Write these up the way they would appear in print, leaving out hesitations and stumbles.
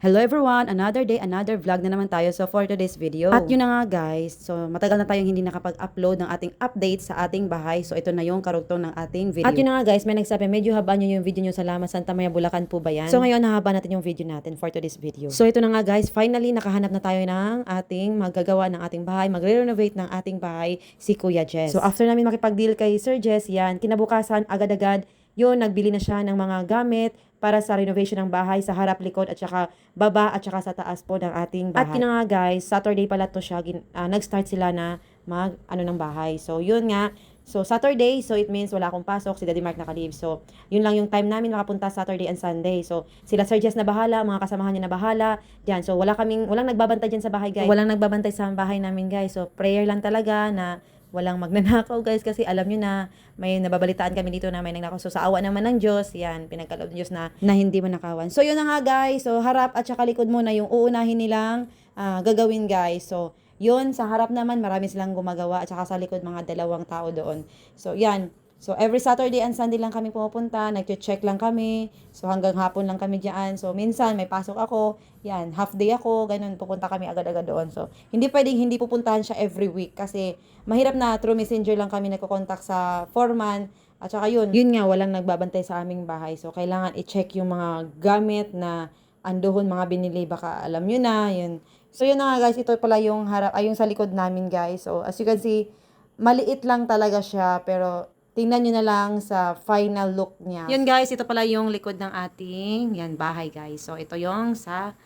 Hello everyone! Another day, another vlog na naman tayo. So for today's video. At yun na nga guys, so matagal na tayong hindi nakapag-upload ng ating update sa ating bahay. So ito na yung karugtong ng ating video. At yun na nga guys, may nagsabi, medyo haba nyo yung video nyo sa Lama Santa Maria, Bulacan po ba yan? So ngayon, hahaba natin yung video natin for today's video. So ito na nga guys, finally nakahanap na tayo ng ating maggagawa ng ating bahay, magre-renovate ng ating bahay, si Kuya Jess. So after namin makipag-deal kay Sir Jess, yan, kinabukasan agad-agad, yun, nagbili na siya ng mga gamit para sa renovation ng bahay sa harap, likod, at saka baba, at saka sa taas po ng ating bahay. At yun nga guys, Saturday pala to siya, nag-start sila na ng bahay. So yun nga, so Saturday, so it means wala akong pasok, si Daddy Mark naka-leave. So yun lang yung time namin makapunta Saturday and Sunday. So sila Sir Jess na bahala, mga kasamahan niya na bahala. Diyan, so walang nagbabantay dyan sa bahay guys. Walang nagbabantay sa bahay namin guys. So prayer lang talaga na walang magnanakaw guys, kasi alam nyo na may nababalitaan kami dito na may nagnakaw. So sa awa naman ng Diyos, yan, pinagkaloob ng Diyos na hindi manakawan. So yun na nga guys, so harap at saka likod muna yung uunahin nilang gagawin guys. So yun, sa harap naman marami silang gumagawa, at saka sa likod mga 2 tao doon. So yan, so every Saturday and Sunday lang kami pumupunta, nag-check lang kami. So hanggang hapon lang kami diyan. So minsan may pasok ako, yan, half day ako, ganun, pupunta kami agad-agad doon. So hindi pwedeng hindi pupuntahan siya every week kasi mahirap na through messenger lang kami nagko-contact sa foreman. At saka yun nga, walang nagbabantay sa aming bahay. So kailangan i-check yung mga gamit na andoon, mga binili, baka alam nyo na, yun. So yun na nga guys, ito pala yung harap, ay yung sa likod namin guys. So as you can see, maliit lang talaga siya, pero tingnan nyo na lang sa final look niya. Yun guys, ito pala yung likod ng ating bahay guys. So ito yung sa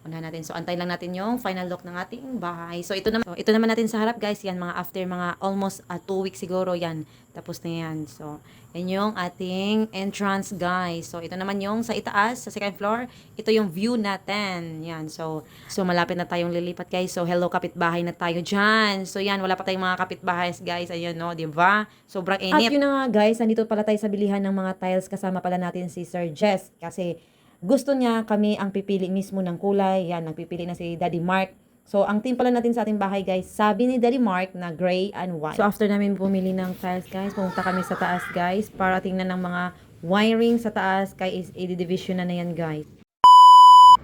unahan natin. So antayin lang natin yung final look ng ating bahay. So ito naman natin sa harap guys. Yan, mga after mga almost 2 weeks siguro, yan. Tapos na yan. So yan yung ating entrance guys. So ito naman yung sa itaas, sa second floor. Ito yung view natin. Yan. So malapit na tayong lilipat guys. So hello kapitbahay na tayo dyan. So yan, wala pa tayong mga kapitbahay guys. Ayun no, diba? Sobrang init. At yun na nga guys, nandito pala tayo sa bilihan ng mga tiles. Kasama pala natin si Sir Jess. Kasi gusto niya kami ang pipili mismo ng kulay. Yan, nagpipili na si Daddy Mark. So, ang team pala natin sa ating bahay, guys, sabi ni Daddy Mark na gray and white. So, after namin bumili ng tiles, guys, pumunta kami sa taas, guys, para tingnan ng mga wiring sa taas, kay i-division na yan, guys.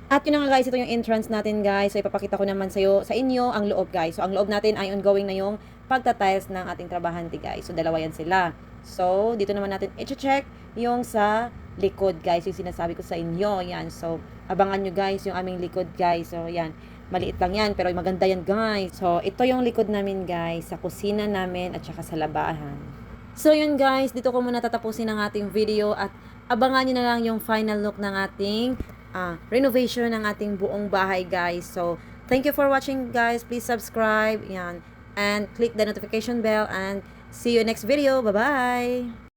At yun nga guys, ito yung entrance natin guys. So ipapakita ko naman sa inyo ang loob guys. So ang loob natin ay ongoing na yung pagtatiles ng ating trabahante guys. So dalawa yan sila. So dito naman natin i-check yung sa likod guys, yung sinasabi ko sa inyo. Yan, so abangan nyo guys yung aming likod guys. So yan, maliit lang yan pero maganda yan guys. So ito yung likod namin guys, sa kusina namin at saka sa labahan. So yun guys, dito ko muna tatapusin ang ating video at abangan nyo na lang yung final look ng ating renovation ng ating buong bahay guys. So thank you for watching guys. Please subscribe, yan, and click the notification bell, and see you next video. Bye bye.